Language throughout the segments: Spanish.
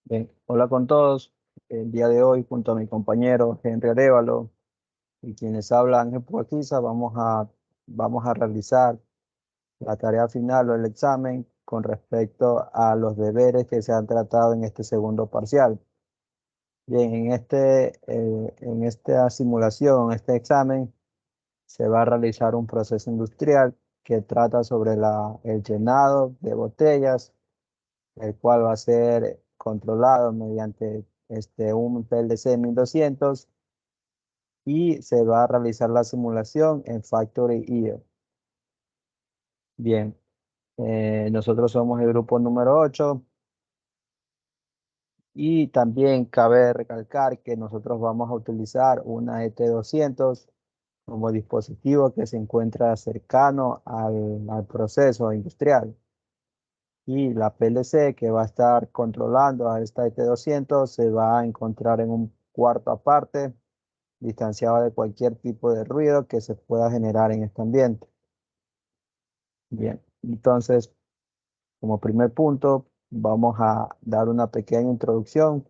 Bien, hola con todos. El día de hoy, junto a mi compañero Henry Arévalo y quienes hablan Ángel Puaquiza, vamos a realizar la tarea final o el examen con respecto a los deberes que se han tratado en este segundo parcial. Bien, en esta simulación, este examen, se va a realizar un proceso industrial que trata sobre el llenado de botellas, el cual va a ser controlado mediante un PLC 1200 y se va a realizar la simulación en Factory IO. Bien, nosotros somos el grupo número 8 y también cabe recalcar que nosotros vamos a utilizar una ET200 como dispositivo que se encuentra cercano al proceso industrial. Y la PLC que va a estar controlando a esta ET200 se va a encontrar en un cuarto aparte, distanciado de cualquier tipo de ruido que se pueda generar en este ambiente. Bien, entonces, como primer punto, vamos a dar una pequeña introducción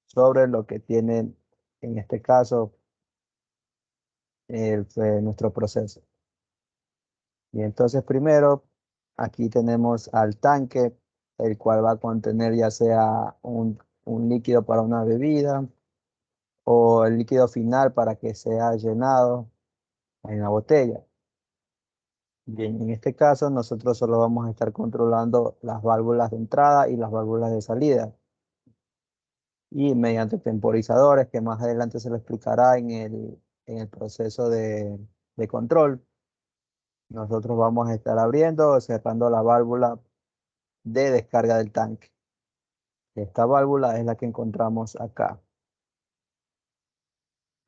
sobre lo que tiene, en este caso, nuestro proceso. Y entonces, primero, aquí tenemos al tanque, el cual va a contener ya sea un líquido para una bebida o el líquido final para que sea llenado en la botella. Bien, en este caso nosotros solo vamos a estar controlando las válvulas de entrada y las válvulas de salida. Y mediante temporizadores, que más adelante se lo explicará en el proceso de control, nosotros vamos a estar abriendo o cerrando la válvula de descarga del tanque. Esta válvula es la que encontramos acá,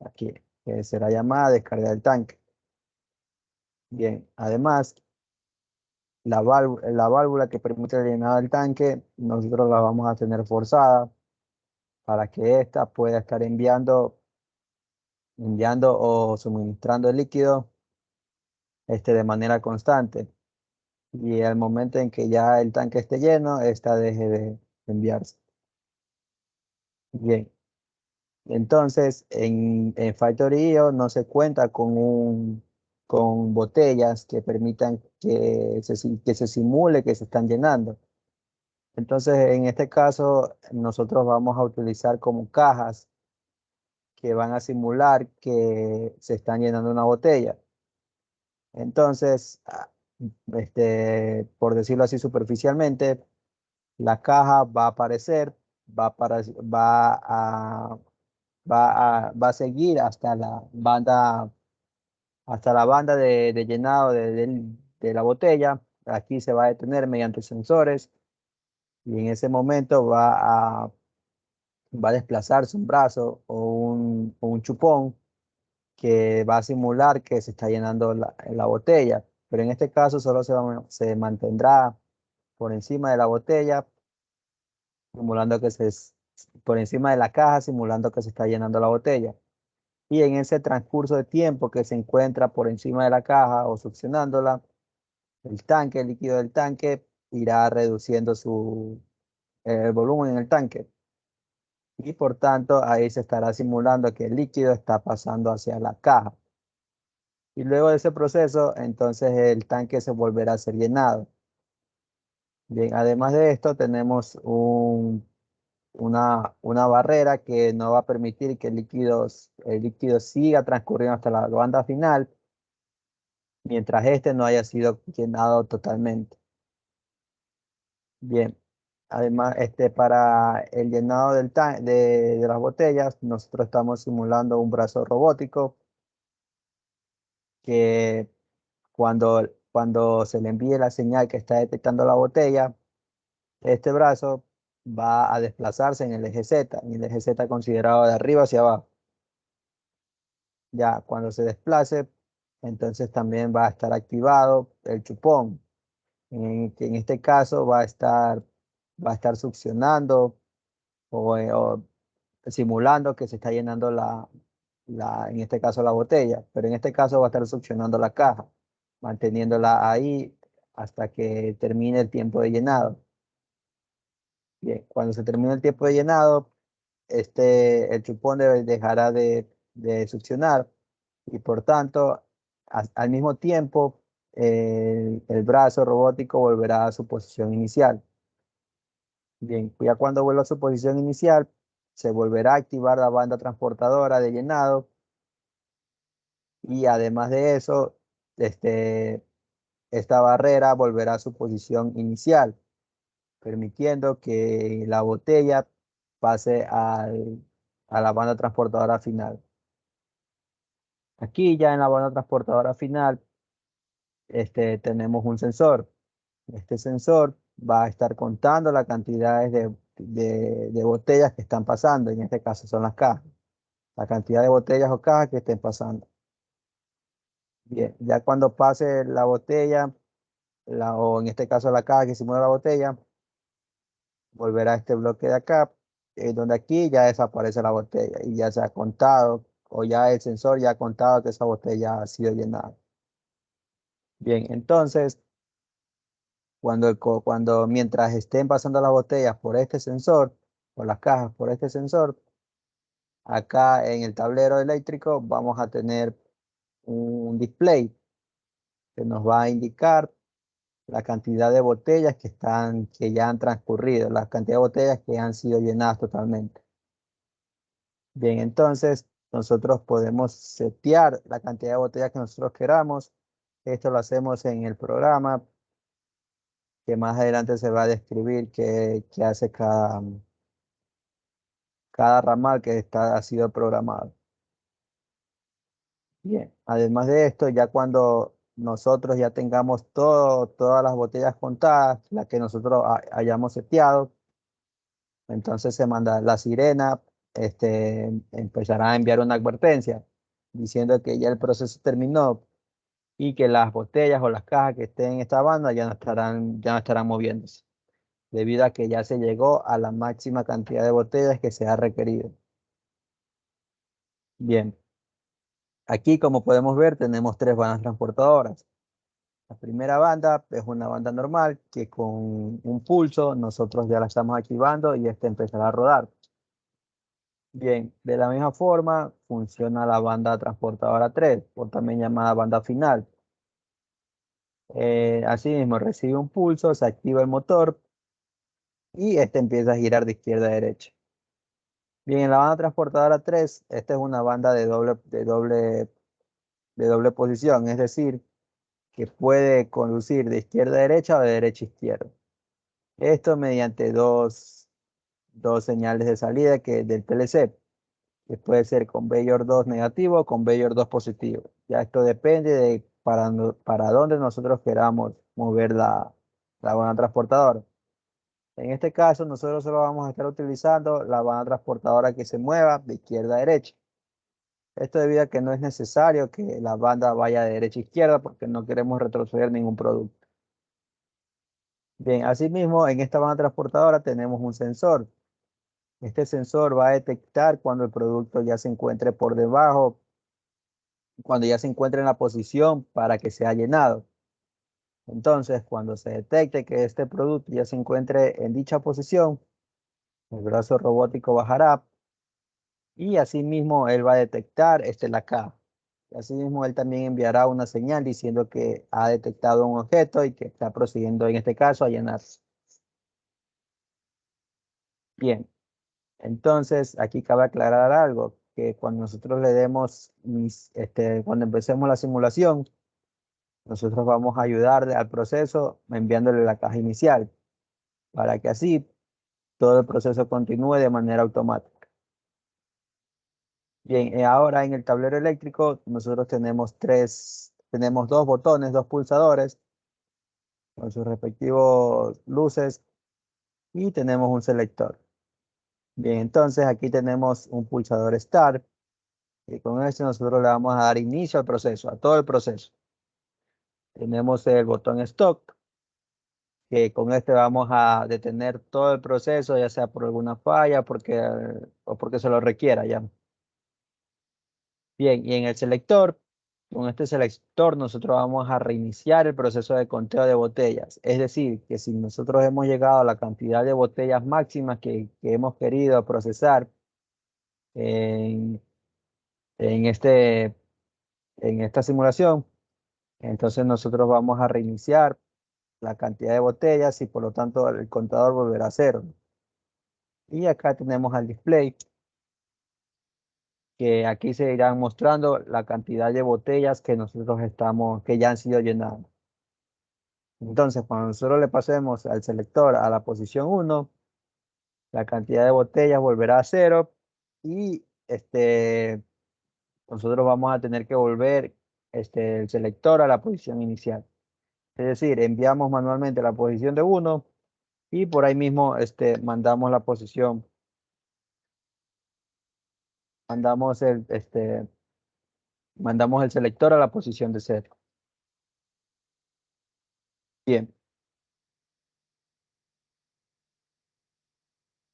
aquí, que será llamada descarga del tanque. Bien, además, la válvula que permite el llenado del tanque, nosotros la vamos a tener forzada para que ésta pueda estar enviando o suministrando el líquido de manera constante. Y al momento en que ya el tanque esté lleno, esta deje de enviarse. Bien, entonces en Factorio no se cuenta con botellas que permitan que se simule que se están llenando. Entonces, en este caso, nosotros vamos a utilizar como cajas que van a simular que se están llenando una botella. Entonces, por decirlo así superficialmente, la caja va a aparecer, va a, para- va a seguir hasta la banda de llenado de la botella. Aquí se va a detener mediante sensores y en ese momento va a desplazarse un brazo o un chupón que va a simular que se está llenando la botella, pero en este caso solo se mantendrá por encima de la botella, simulando por encima de la caja, simulando que se está llenando la botella. Y en ese transcurso de tiempo que se encuentra por encima de la caja o succionándola, el líquido del tanque, irá reduciendo el volumen en el tanque. Y por tanto, ahí se estará simulando que el líquido está pasando hacia la caja. Y luego de ese proceso, entonces el tanque se volverá a ser llenado. Bien, además de esto, tenemos una barrera que no va a permitir que el líquido siga transcurriendo hasta la banda final, mientras este no haya sido llenado totalmente. Bien, además, para el llenado de las botellas, nosotros estamos simulando un brazo robótico que cuando se le envíe la señal que está detectando la botella, este brazo va a desplazarse en el eje Z considerado de arriba hacia abajo. Ya cuando se desplace, entonces también va a estar activado el chupón, que en este caso va a estar succionando o simulando que se está llenando en este caso la botella, pero en este caso va a estar succionando la caja, manteniéndola ahí hasta que termine el tiempo de llenado. Bien, cuando se termine el tiempo de llenado, el chupón dejará de succionar y por tanto, al mismo tiempo, el brazo robótico volverá a su posición inicial. Bien, ya cuando vuelva a su posición inicial, se volverá a activar la banda transportadora de llenado y además de eso, este, esta barrera volverá a su posición inicial, permitiendo que la botella pase a la banda transportadora final. Aquí ya en la banda transportadora final, tenemos un sensor. Este sensor va a estar contando la cantidades de botellas que están pasando, en este caso son las cajas, la cantidad de botellas o cajas que estén pasando. Bien, ya cuando pase la botella, o en este caso la caja que simula la botella, volverá a este bloque de acá, donde aquí ya desaparece la botella y ya se ha contado, o ya el sensor ya ha contado que esa botella ha sido llenada. Bien, entonces, mientras estén pasando las botellas por este sensor, o las cajas por este sensor, acá en el tablero eléctrico vamos a tener un display que nos va a indicar la cantidad de botellas que ya han transcurrido, la cantidad de botellas que han sido llenadas totalmente. Bien, entonces nosotros podemos setear la cantidad de botellas que nosotros queramos. Esto lo hacemos en el programa que más adelante se va a describir qué hace cada ramal ha sido programado. Bien, además de esto, ya cuando nosotros ya tengamos todas las botellas contadas, las que nosotros hayamos seteado, entonces se manda la sirena, empezará a enviar una advertencia diciendo que ya el proceso terminó y que las botellas o las cajas que estén en esta banda ya no estarán moviéndose, debido a que ya se llegó a la máxima cantidad de botellas que se ha requerido. Bien, aquí como podemos ver tenemos tres bandas transportadoras. La primera banda es una banda normal que con un pulso nosotros ya la estamos activando y empezará a rodar. Bien, de la misma forma funciona la banda transportadora 3, o también llamada banda final. Asimismo, recibe un pulso, se activa el motor y empieza a girar de izquierda a derecha. Bien, en la banda transportadora 3, esta es una banda de doble posición, es decir, que puede conducir de izquierda a derecha o de derecha a izquierda. Esto mediante dos señales de salida del PLC, que puede ser con Bayor 2 negativo o con Bayor 2 positivo. Ya esto depende de para dónde nosotros queramos mover la banda transportadora. En este caso, nosotros solo vamos a estar utilizando la banda transportadora que se mueva de izquierda a derecha. Esto debido a que no es necesario que la banda vaya de derecha a izquierda porque no queremos retroceder ningún producto. Bien, asimismo, en esta banda transportadora tenemos un sensor. Este sensor va a detectar cuando el producto ya se encuentre por debajo, cuando ya se encuentre en la posición para que sea llenado. Entonces, cuando se detecte que este producto ya se encuentre en dicha posición, el brazo robótico bajará y asimismo él va a detectar la caja. Y asimismo él también enviará una señal diciendo que ha detectado un objeto y que está procediendo en este caso a llenarse. Bien, entonces aquí cabe aclarar algo, que cuando nosotros le demos, cuando empecemos la simulación, nosotros vamos a ayudar al proceso enviándole la caja inicial para que así todo el proceso continúe de manera automática. Bien, ahora en el tablero eléctrico nosotros tenemos dos botones, dos pulsadores con sus respectivos luces y tenemos un selector. Bien, entonces aquí tenemos un pulsador Start y con este nosotros le vamos a dar inicio al proceso, a todo el proceso. Tenemos el botón Stop, que con este vamos a detener todo el proceso, ya sea por alguna falla o porque se lo requiera ya. Bien, y en el selector Con este selector nosotros vamos a reiniciar el proceso de conteo de botellas. Es decir, que si nosotros hemos llegado a la cantidad de botellas máximas que hemos querido procesar en, en, este, en esta simulación, entonces nosotros vamos a reiniciar la cantidad de botellas y por lo tanto el contador volverá a cero. Y acá tenemos al display, que aquí se irán mostrando la cantidad de botellas que que ya han sido llenadas. Entonces, cuando nosotros le pasemos al selector a la posición 1, la cantidad de botellas volverá a cero y nosotros vamos a tener que volver el selector a la posición inicial. Es decir, enviamos manualmente la posición de 1 y por ahí mismo mandamos mandamos el selector a la posición de 0. Bien,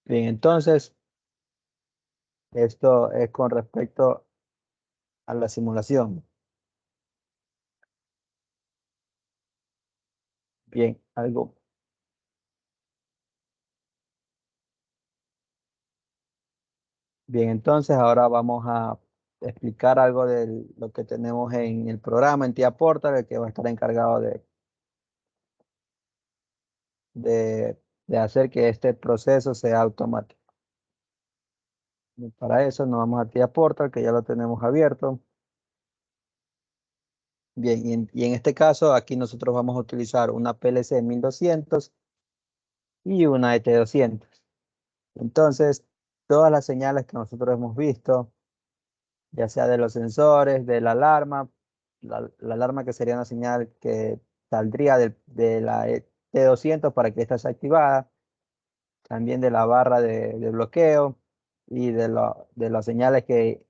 bien, entonces esto es con respecto a la simulación. Bien, bien, entonces ahora vamos a explicar algo de lo que tenemos en el programa en TIA Portal, el que va a estar encargado de, de hacer que este proceso sea automático. Y para eso nos vamos a TIA Portal, que ya lo tenemos abierto. Bien, y en este caso aquí nosotros vamos a utilizar una PLC 1200 y una ET200. Entonces, todas las señales que nosotros hemos visto, ya sea de los sensores, de la alarma, la alarma que sería una señal que saldría de la T200 para que esta sea activada, también de la barra de bloqueo y de las señales que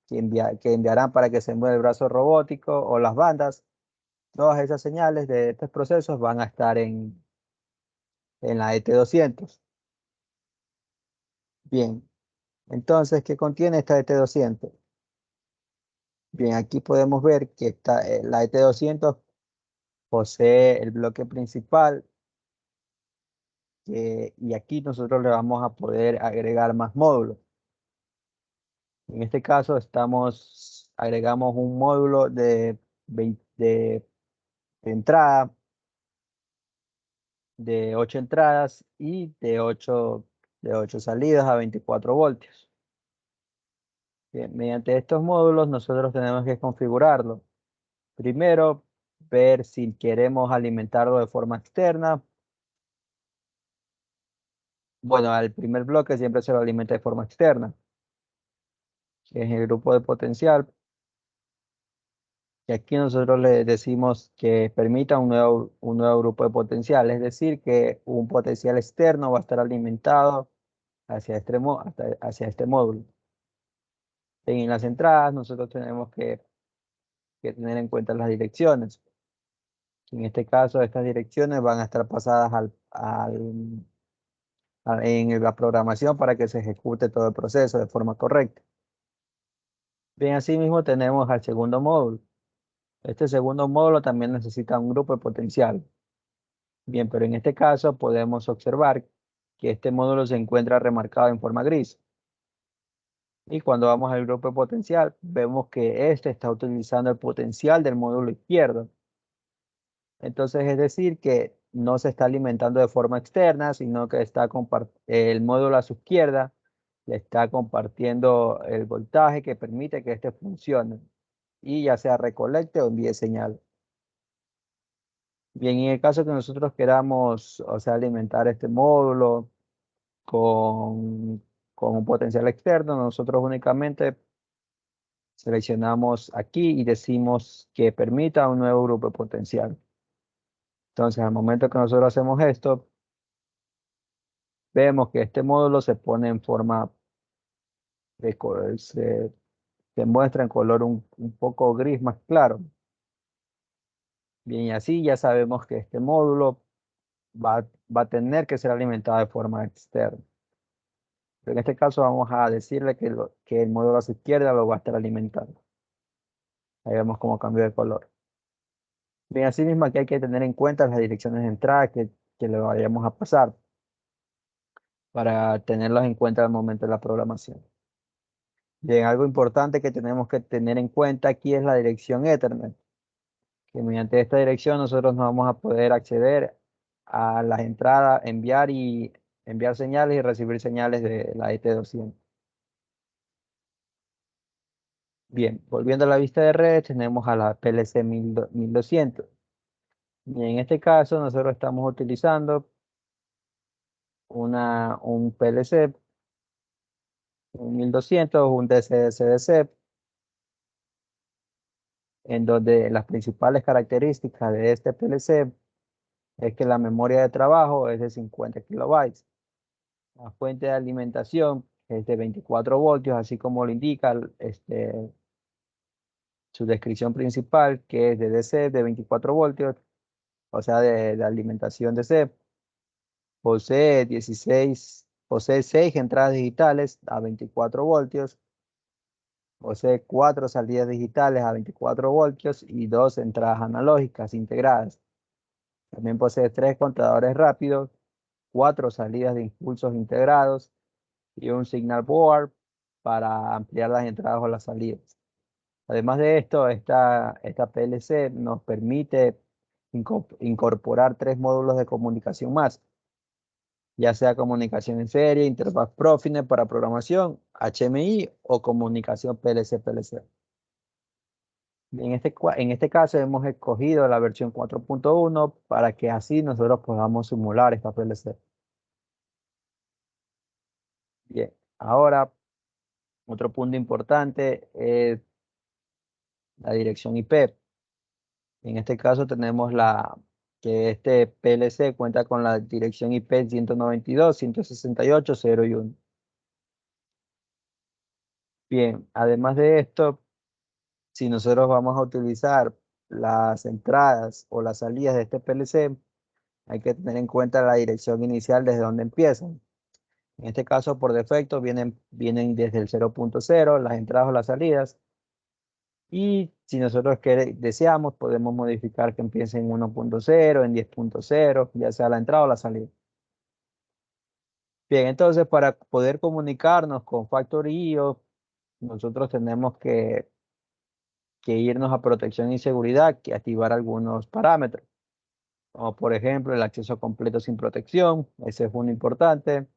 enviarán para que se mueva el brazo robótico o las bandas. Todas esas señales de estos procesos van a estar en la ET200. Bien, entonces, ¿qué contiene esta ET200? Bien, aquí podemos ver que la ET200 posee el bloque principal y aquí nosotros le vamos a poder agregar más módulos. En este caso agregamos un módulo de entrada, de 8 entradas y de ocho salidas a 24 voltios. Bien, mediante estos módulos nosotros tenemos que configurarlo. Primero, ver si queremos alimentarlo de forma externa. Bueno, al primer bloque siempre se lo alimenta de forma externa, que es el grupo de potencial. Y aquí nosotros le decimos que permita un nuevo grupo de potencial, es decir, que un potencial externo va a estar alimentado hacia este módulo. En las entradas nosotros tenemos que tener en cuenta las direcciones. En este caso, estas direcciones van a estar pasadas en la programación para que se ejecute todo el proceso de forma correcta. Bien, asimismo tenemos al segundo módulo. Este segundo módulo también necesita un grupo de potencial. Bien, pero en este caso podemos observar que este módulo se encuentra remarcado en forma gris. Y cuando vamos al grupo de potencial, vemos que este está utilizando el potencial del módulo izquierdo. Entonces, es decir, que no se está alimentando de forma externa, sino que el módulo a su izquierda le está compartiendo el voltaje que permite que este funcione y ya sea recolecte o envíe señal. Bien, en el caso que nosotros queramos, o sea, alimentar este módulo con, con un potencial externo, nosotros únicamente seleccionamos aquí y decimos que permita un nuevo grupo de potencial. Entonces, al momento que nosotros hacemos esto, vemos que este módulo se pone en forma se muestra en color un poco gris más claro. Bien, y así ya sabemos que este módulo va a tener que ser alimentado de forma externa. Pero en este caso vamos a decirle que el módulo a su izquierda lo va a estar alimentando. Ahí vemos cómo cambió de color. Bien, asimismo aquí hay que tener en cuenta las direcciones de entrada que le vayamos a pasar para tenerlas en cuenta al momento de la programación. Bien, algo importante que tenemos que tener en cuenta aquí es la dirección Ethernet, que mediante esta dirección nosotros no vamos a poder acceder a las entradas, enviar señales y recibir señales de la ET200. Bien, volviendo a la vista de redes, tenemos a la PLC 1200. Y en este caso nosotros estamos utilizando un PLC, un 1200, un DCDC, en donde las principales características de este PLC es que la memoria de trabajo es de 50 kilobytes. La fuente de alimentación es de 24 voltios, así como lo indica su descripción principal, que es de DC de 24 voltios, o sea, de alimentación DC. Posee 6 entradas digitales a 24 voltios, posee 4 salidas digitales a 24 voltios y 2 entradas analógicas integradas. También posee 3 contadores rápidos, 4 salidas de impulsos integrados y un signal board para ampliar las entradas o las salidas. Además de esto, esta PLC nos permite incorporar 3 módulos de comunicación más, ya sea comunicación en serie, interfaz Profinet para programación, HMI o comunicación PLC-PLC. En este caso hemos escogido la versión 4.1 para que así nosotros podamos simular esta PLC. Bien, ahora otro punto importante es la dirección IP. En este caso tenemos que este PLC cuenta con la dirección IP 192.168.0.1. Bien, además de esto, si nosotros vamos a utilizar las entradas o las salidas de este PLC, hay que tener en cuenta la dirección inicial desde donde empiezan. En este caso, por defecto, vienen desde el 0.0, las entradas o las salidas. Y si nosotros deseamos, podemos modificar que empiece en 1.0, en 10.0, ya sea la entrada o la salida. Bien, entonces para poder comunicarnos con Factorio, nosotros tenemos que irnos a protección y seguridad, que activar algunos parámetros, como por ejemplo el acceso completo sin protección, ese es uno importante,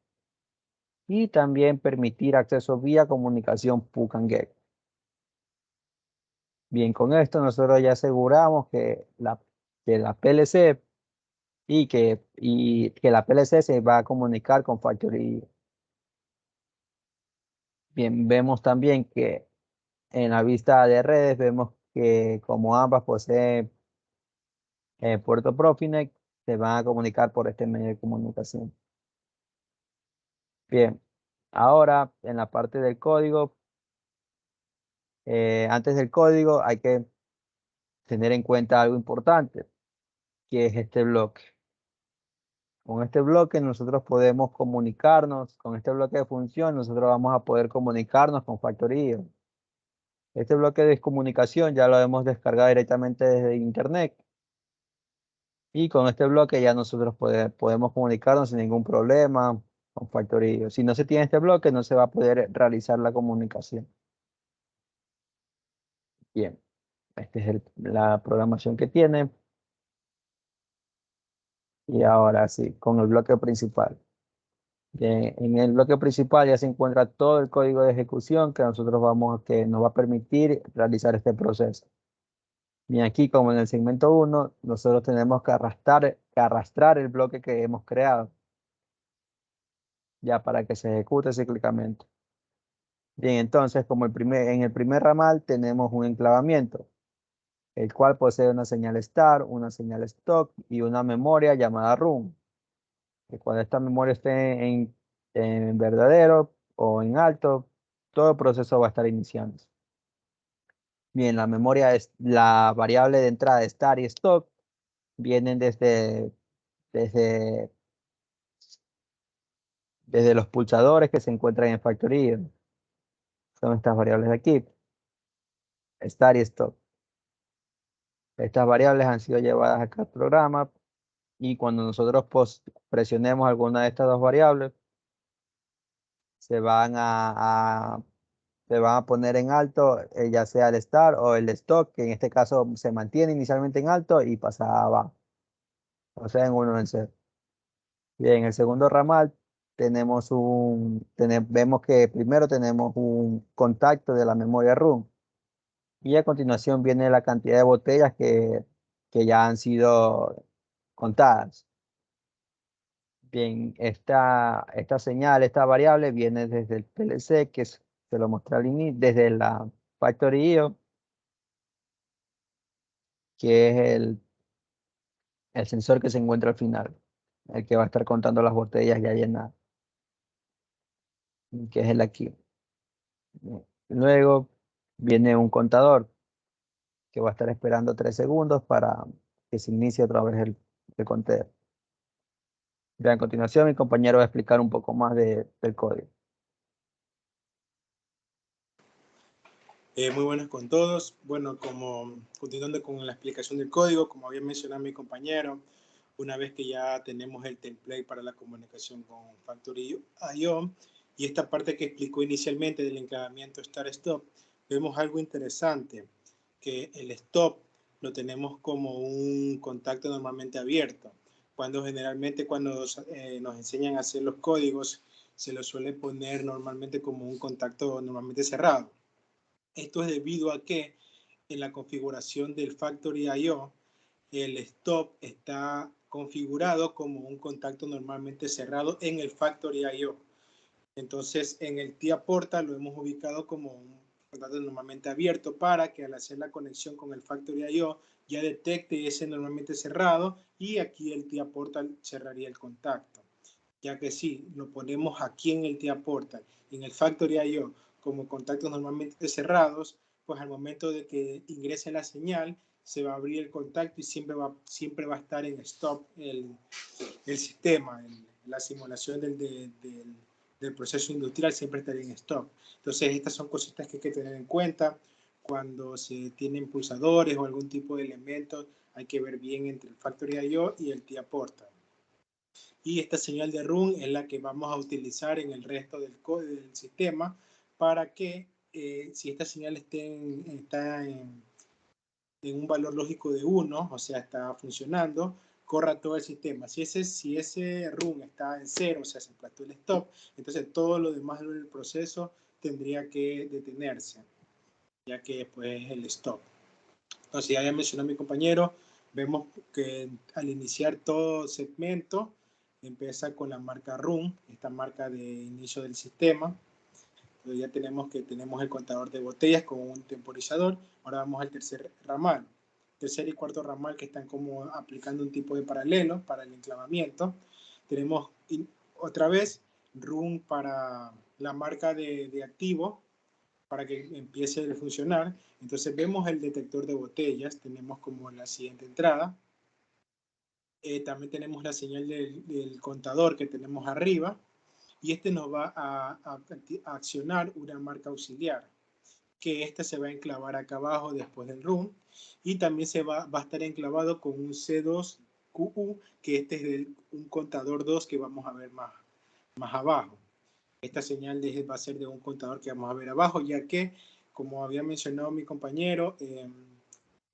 y también permitir acceso vía comunicación PUC and GET. Bien, con esto nosotros ya aseguramos que la PLC y que la PLC se va a comunicar con Factory. Bien, vemos también que en la vista de redes vemos que como ambas poseen puerto Profinet, se van a comunicar por este medio de comunicación. Bien, ahora en la parte del código, antes del código hay que tener en cuenta algo importante, que es este bloque. Con este bloque nosotros podemos comunicarnos, con este bloque de función nosotros vamos a poder comunicarnos con factorías. Este bloque de comunicación ya lo hemos descargado directamente desde internet y con este bloque ya nosotros podemos comunicarnos sin ningún problema con factorías. Si no se tiene este bloque no se va a poder realizar la comunicación. Bien, esta es la programación que tiene y ahora sí, con el bloque principal. En el bloque principal ya se encuentra todo el código de ejecución que nos va a permitir realizar este proceso. Bien, aquí como en el segmento 1, nosotros tenemos que arrastrar el bloque que hemos creado, ya para que se ejecute cíclicamente. Bien, entonces en el primer ramal tenemos un enclavamiento, el cual posee una señal start, una señal stop y una memoria llamada run. Que cuando esta memoria esté en verdadero o en alto, todo el proceso va a estar iniciando. Bien, la memoria es la variable de entrada start y stop, vienen desde, desde los pulsadores que se encuentran en factoría. Son estas variables de aquí, start y stop. Estas variables han sido llevadas acá al programa y cuando nosotros presionemos alguna de estas dos variables, se van se van a poner en alto, ya sea el start o el stop, que en este caso se mantiene inicialmente en alto y pasa a abajo, o sea, en 1 o en 0. Bien, en el segundo ramal vemos que primero tenemos un contacto de la memoria room y a continuación viene la cantidad de botellas que ya han sido contadas. Bien, esta señal, esta variable viene desde el PLC, se lo mostré al inicio, desde la Factory IO, que es el sensor que se encuentra al final, el que va a estar contando las botellas ya llenadas, que es el aquí. Luego viene un contador que va a estar esperando 3 segundos para que se inicie otra vez el conteo. Ya a continuación mi compañero va a explicar un poco más del código. Muy buenas con todos. Bueno, continuando con la explicación del código, como había mencionado mi compañero, una vez que ya tenemos el template para la comunicación con Factory.io y esta parte que explicó inicialmente del encabezamiento Start-Stop, vemos algo interesante, que el stop lo tenemos como un contacto normalmente abierto, cuando generalmente cuando nos enseñan a hacer los códigos, se lo suele poner normalmente como un contacto normalmente cerrado. Esto es debido a que en la configuración del Factory.io el stop está configurado como un contacto normalmente cerrado en el Factory.io. Entonces en el TIA Portal lo hemos ubicado como un contacto normalmente abierto para que al hacer la conexión con el Factory.io ya detecte ese normalmente cerrado y aquí el TIA Portal cerraría el contacto. Ya que si lo ponemos aquí en el TIA Portal, en el Factory.io, como contactos normalmente cerrados, pues al momento de que ingrese la señal, se va a abrir el contacto y siempre va a estar en stop el sistema, la simulación del proceso industrial siempre estaría en stop. Entonces estas son cositas que hay que tener en cuenta cuando se tienen pulsadores o algún tipo de elementos, hay que ver bien entre el Factory.io y el TIA Portal. Y esta señal de run es la que vamos a utilizar en el resto del sistema para que si esta señal está en un valor lógico de 1, o sea, está funcionando, corra todo el sistema. Si ese run está en 0, o sea, se aplastó el stop, entonces todo lo demás del proceso tendría que detenerse, ya que pues es el stop. Entonces, ya mencionó mi compañero, vemos que al iniciar todo segmento, empieza con la marca run, esta marca de inicio del sistema. Entonces ya tenemos el contador de botellas con un temporizador. Ahora vamos al tercer ramal. Tercer y cuarto ramal que están como aplicando un tipo de paralelo para el enclavamiento. Tenemos otra vez run para la marca de activo, para que empiece a funcionar. Entonces vemos el detector de botellas, tenemos como la siguiente entrada. También tenemos la señal del contador que tenemos arriba y este nos va a accionar una marca auxiliar, que esta se va a enclavar acá abajo después del run y también va a estar enclavado con un C2QU, que este es un contador 2 que vamos a ver más abajo. Esta señal va a ser de un contador que vamos a ver abajo, ya que, como había mencionado mi compañero,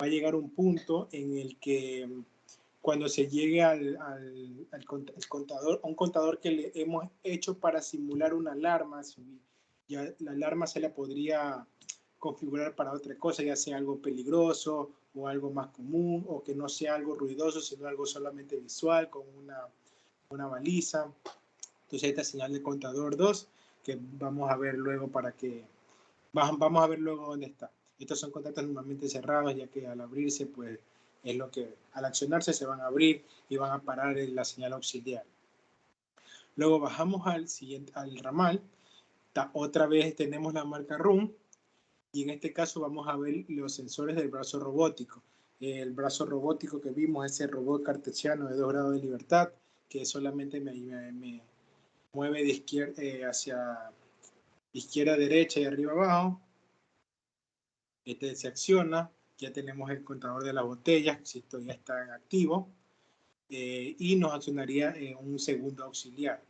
va a llegar un punto en el que cuando se llegue al contador, un contador que le hemos hecho para simular una alarma, ya la alarma se la podría configurar para otra cosa, ya sea algo peligroso o algo más común, o que no sea algo ruidoso, sino algo solamente visual, con una baliza. Entonces esta señal de contador 2 que vamos a ver luego vamos a ver luego dónde está. Estos son contactos normalmente cerrados, ya que al abrirse pues es lo que al accionarse se van a abrir y van a parar en la señal auxiliar. Luego bajamos al ramal, otra vez tenemos la marca RUM y en este caso vamos a ver los sensores del brazo robótico. El brazo robótico que vimos, ese robot cartesiano de 2 grados de libertad, que solamente me mueve de izquierda hacia izquierda a derecha y arriba abajo. Este se acciona, Ya tenemos el contador de las botellas, si esto ya está en activo, y nos accionaría un segundo auxiliar,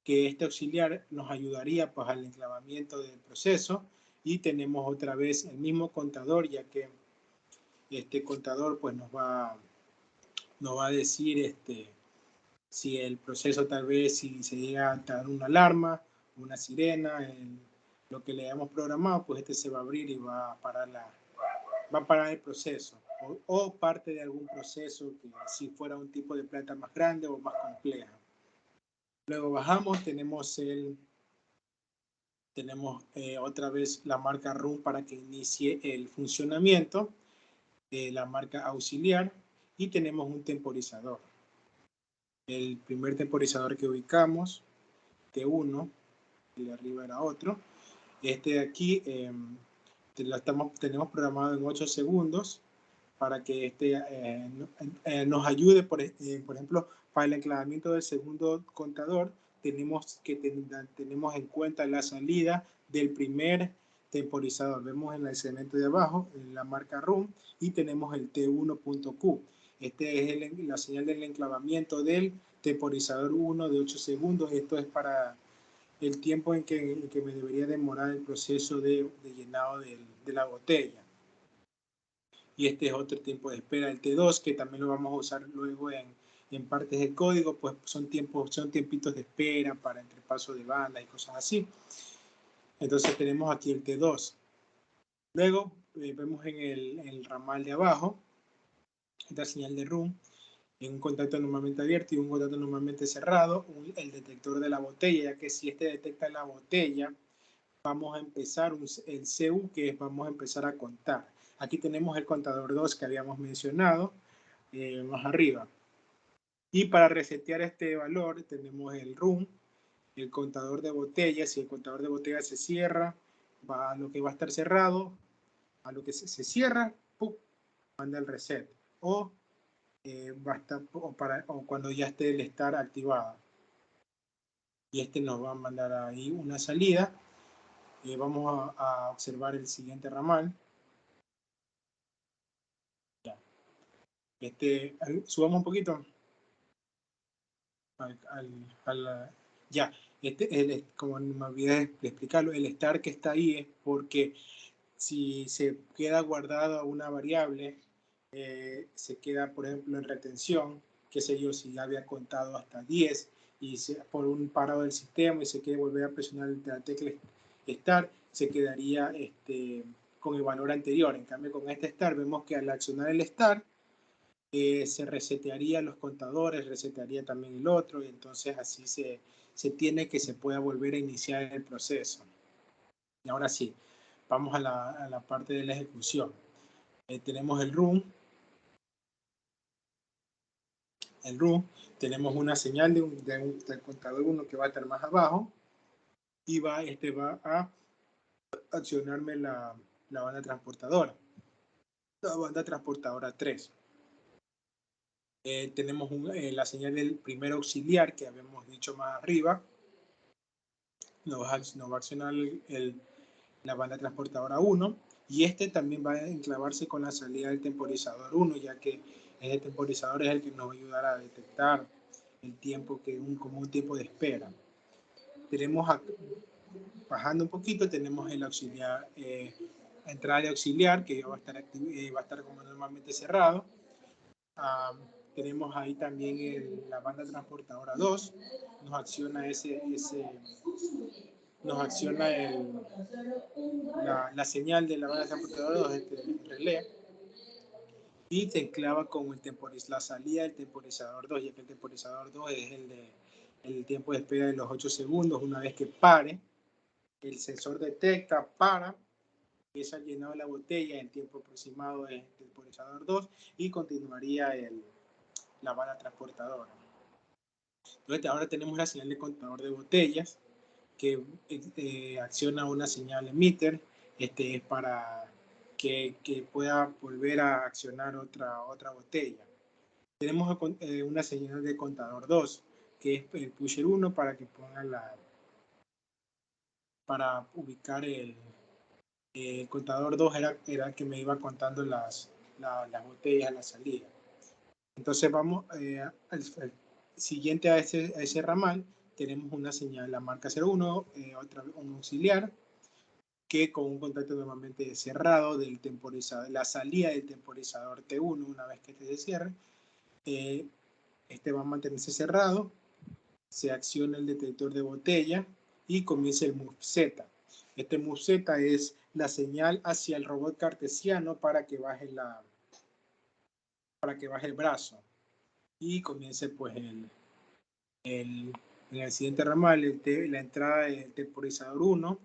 que este auxiliar nos ayudaría pues al enclavamiento del proceso, y tenemos otra vez el mismo contador, ya que este contador pues nos va a decir si el proceso tal vez si se llega a dar una alarma, una sirena, lo que le hemos programado, pues este se va a abrir y va a parar el proceso, o parte de algún proceso que si fuera un tipo de planta más grande o más compleja. Luego bajamos, tenemos otra vez la marca RUN para que inicie el funcionamiento, la marca auxiliar, y tenemos un temporizador. El primer temporizador que ubicamos, T1, el de arriba era otro. Este de aquí tenemos programado en 8 segundos para que nos ayude, por ejemplo, para el enclavamiento del segundo contador, tenemos en cuenta la salida del primer temporizador. Vemos en el segmento de abajo la marca RUN y tenemos el T1.Q. Este es la señal del enclavamiento del temporizador 1 de 8 segundos. Esto es para el tiempo en que me debería demorar el proceso de llenado de la botella. Y este es otro tiempo de espera, el T2, que también lo vamos a usar luego en partes del código, pues son tiempitos de espera para entre paso de banda y cosas así. Entonces tenemos aquí el T2. Luego vemos en el ramal de abajo esta señal de RUN, en un contacto normalmente abierto y un contacto normalmente cerrado, el detector de la botella, ya que si este detecta la botella, vamos a empezar el CU, que es vamos a empezar a contar. Aquí tenemos el contador 2 que habíamos mencionado más arriba. Y para resetear este valor tenemos el RUN, el contador de botellas. Si el contador de botellas se cierra, va a lo que va a estar cerrado, a lo que se cierra, ¡pum!, manda el reset. O basta o cuando ya esté el estar activado. Y este nos va a mandar ahí una salida. Vamos a observar el siguiente ramal. Ya. Subamos un poquito. Ya. Como me olvidé de explicarlo, el estar que está ahí es porque si se queda guardada una variable, se queda, por ejemplo, en retención, qué sé yo, si ya había contado hasta 10 y por un parado del sistema y se quiere volver a presionar la tecla estar, se quedaría con el valor anterior. En cambio, con este estar, vemos que al accionar el estar, se resetearía los contadores, resetearía también el otro, y entonces así se tiene que se pueda volver a iniciar el proceso. Y ahora sí, vamos a la parte de la ejecución. Tenemos el RUN. Tenemos una señal del contador 1 que va a estar más abajo y va a accionarme la banda transportadora. La banda transportadora 3. Tenemos la señal del primer auxiliar que habíamos dicho más arriba. Nos va a accionar la banda transportadora 1, y también va a enclavarse con la salida del temporizador 1, ya que ese temporizador es el que nos va a ayudar a detectar el tiempo como un tiempo de espera. Tenemos bajando un poquito, tenemos el auxiliar, entrada de auxiliar, que va a estar como normalmente cerrado. Tenemos ahí también la banda transportadora 2, nos acciona nos acciona la señal de la banda transportadora 2, relé, y se enclava con la salida del temporizador 2, ya que el temporizador 2 es el tiempo de espera de los 8 segundos. Una vez que pare, el sensor detecta, para, empieza el llenado de la botella en tiempo aproximado del temporizador 2 y continuaría la banda transportadora. Entonces ahora tenemos la señal de contador de botellas que acciona una señal emitter para que pueda volver a accionar otra botella. Tenemos una señal de contador 2, que es el pusher 1 para que ponga para ubicar El contador 2 era el que me iba contando las botellas a la salida. Entonces vamos al siguiente a ese ramal, tenemos una señal, la marca 01, un auxiliar, que con un contacto normalmente cerrado del temporizador, la salida del temporizador T1, una vez que este se cierre, este va a mantenerse cerrado, se acciona el detector de botella y comienza el move Z. Este move Z es la señal hacia el robot cartesiano para que baje el brazo y comience pues en el siguiente ramal la entrada del temporizador 1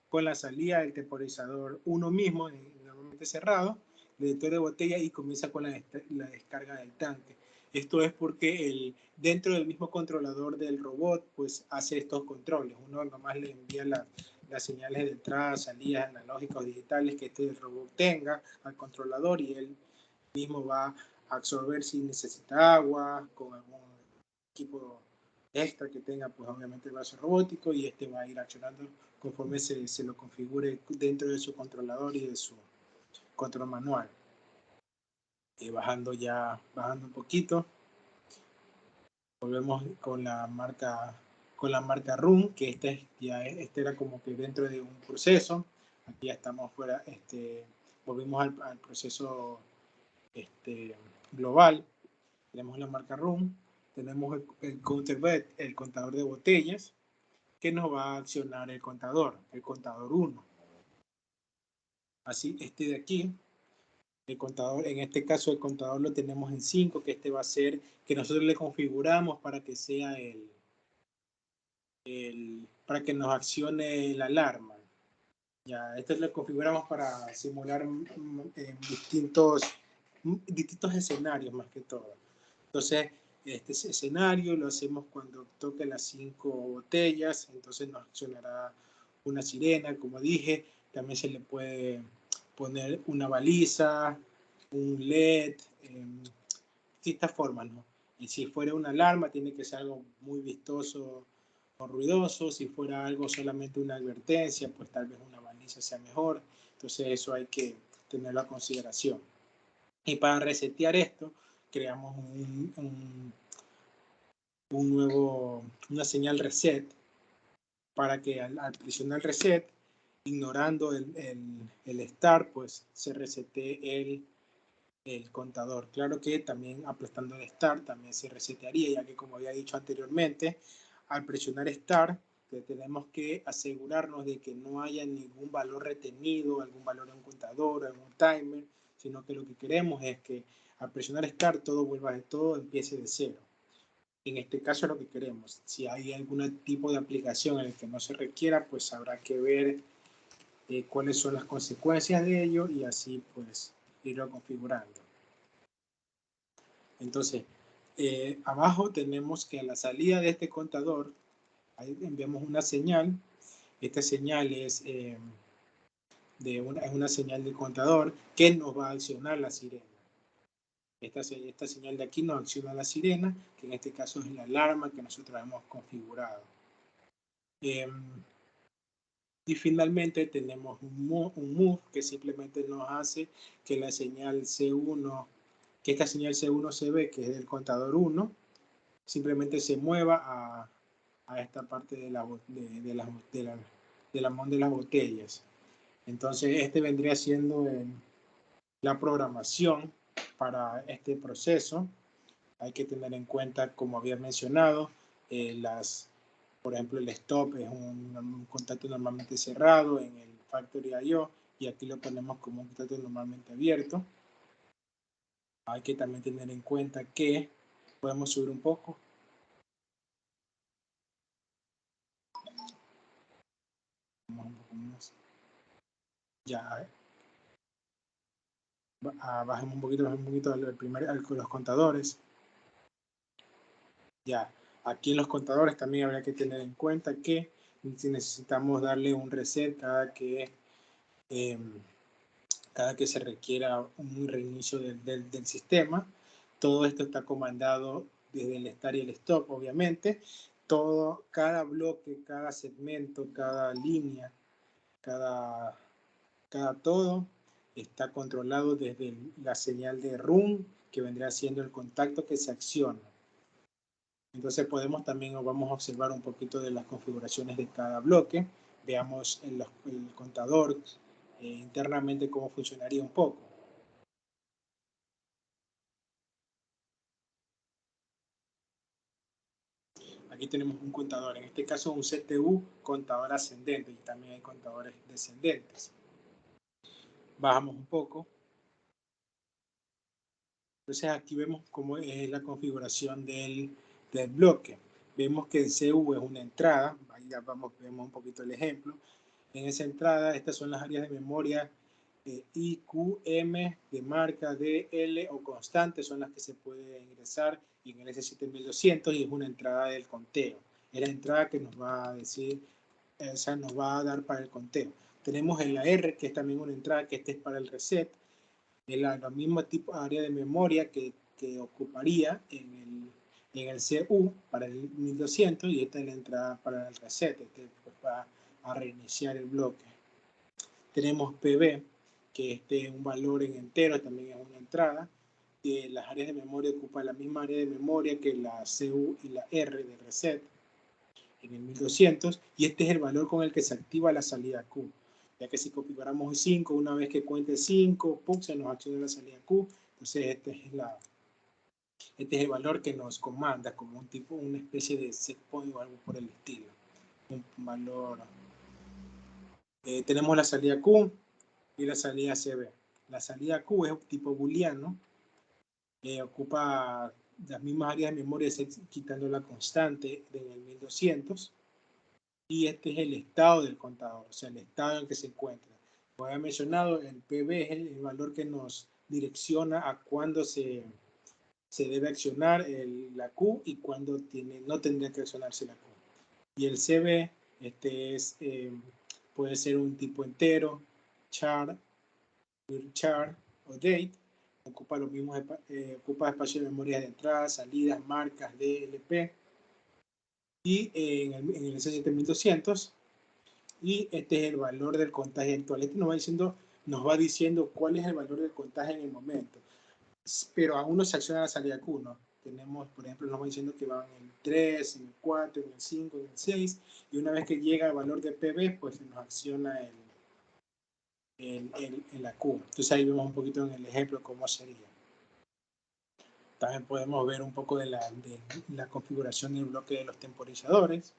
con la salida del temporizador 1 mismo, normalmente cerrado, detector de botella, y comienza con la descarga del tanque. Esto es porque dentro del mismo controlador del robot pues hace estos controles. Uno nomás le envía las señales de entrada, salidas analógicas o digitales que este robot tenga al controlador, y él mismo va a absorber si necesita agua con algún equipo extra que tenga, pues obviamente el brazo robótico, y este va a ir accionando conforme se lo configure dentro de su controlador y de su control manual. Bajando un poquito, volvemos con la marca RUN, que este era como que dentro de un proceso. Aquí ya estamos fuera, volvimos al proceso global. Tenemos la marca RUN, tenemos el counterbed, el contador de botellas, que nos va a accionar el contador 1. Así, de aquí, el contador, en este caso el contador lo tenemos en 5, que va a ser, que nosotros le configuramos para que sea para que nos accione la alarma. Ya, esto lo configuramos para simular distintos escenarios más que todo. Entonces, este escenario lo hacemos cuando toque las 5 botellas, entonces nos accionará una sirena, como dije. También se le puede poner una baliza, un LED, distintas formas, ¿no? Y si fuera una alarma, tiene que ser algo muy vistoso o ruidoso. Si fuera algo solamente una advertencia, pues tal vez una baliza sea mejor. Entonces eso hay que tenerlo a consideración. Y para resetear esto, creamos una señal reset, para que al presionar reset, ignorando el start, pues se resete el contador. Claro que también apretando el start también se resetearía, ya que, como había dicho anteriormente, al presionar start tenemos que asegurarnos de que no haya ningún valor retenido, algún valor en un contador, en un timer, sino que lo que queremos es que al presionar start todo empiece de cero. En este caso es lo que queremos. Si hay algún tipo de aplicación en el que no se requiera, pues habrá que ver cuáles son las consecuencias de ello, y así pues irlo configurando. Entonces, abajo tenemos que a la salida de este contador, ahí enviamos una señal. Esta señal es una señal de contador que nos va a accionar la sirena. Esta señal de aquí nos acciona la sirena, que en este caso es la alarma que nosotros hemos configurado. Y finalmente tenemos un move que simplemente nos hace que la señal C1, que esta señal C1 se ve, que es del contador 1, simplemente se mueva a esta parte de la món de las botellas. Entonces este vendría siendo la programación para este proceso. Hay que tener en cuenta, como había mencionado, por ejemplo, el stop es un contacto normalmente cerrado en el Factory I/O, y aquí lo ponemos como un contacto normalmente abierto. Hay que también tener en cuenta que podemos subir un poco. Ya, bajemos un poquito los contadores. Ya, aquí en los contadores también habría que tener en cuenta que si necesitamos darle un reset cada que se requiera un reinicio del sistema. Todo esto está comandado desde el start y el stop, obviamente. Cada bloque, cada segmento, cada línea, cada Cada todo está controlado desde la señal de run, que vendría siendo el contacto que se acciona. Entonces podemos también, vamos a observar un poquito de las configuraciones de cada bloque. Veamos el contador internamente cómo funcionaría un poco. Aquí tenemos un contador, en este caso un CTU contador ascendente, y también hay contadores descendentes. Bajamos un poco. Entonces aquí vemos cómo es la configuración del bloque. Vemos que el CU es una entrada, ahí ya vemos un poquito el ejemplo. En esa entrada, estas son las áreas de memoria I, Q, M, de marca, D, L o constante, son las que se puede ingresar en el S7200 y es una entrada del conteo. Es la entrada que nos va a decir, esa nos va a dar para el conteo. Tenemos en la R, que es también una entrada, que este es para el reset, de la misma tipo área de memoria que ocuparía en el CU para el 1200, y esta es la entrada para el reset, este pues va a reiniciar el bloque. Tenemos PB, que este es un valor en entero, también es una entrada. Las áreas de memoria ocupan la misma área de memoria que la CU y la R de reset en el 1200, y este es el valor con el que se activa la salida Q. Ya que si configuramos 5, una vez que cuente 5, se nos acciona la salida Q. Entonces este es el valor que nos comanda como un tipo, una especie de set point o algo por el estilo. Un valor. Tenemos la salida Q y la salida CB. La salida Q es un tipo booleano, ocupa las mismas áreas de memoria, quitando la constante del 1200. Y este es el estado del contador, o sea, el estado en el que se encuentra. Como había mencionado, el PB es el valor que nos direcciona a cuándo se debe accionar la Q y cuándo no tendría que accionarse la Q. Y el CB, puede ser un tipo entero, char o date, ocupa los mismos, ocupa espacio de memoria de entrada, salidas, marcas, DLP. Y en el S7200, y este es el valor del contagio actual. Este nos va diciendo cuál es el valor del contagio en el momento, pero aún no se acciona la salida Q, ¿no? Tenemos, por ejemplo, nos va diciendo que van en el 3, en el 4, en el 5, en el 6, y una vez que llega el valor de PB, pues se nos acciona la Q. Entonces ahí vemos un poquito en el ejemplo cómo sería. También podemos ver un poco de la configuración del bloque de los temporizadores.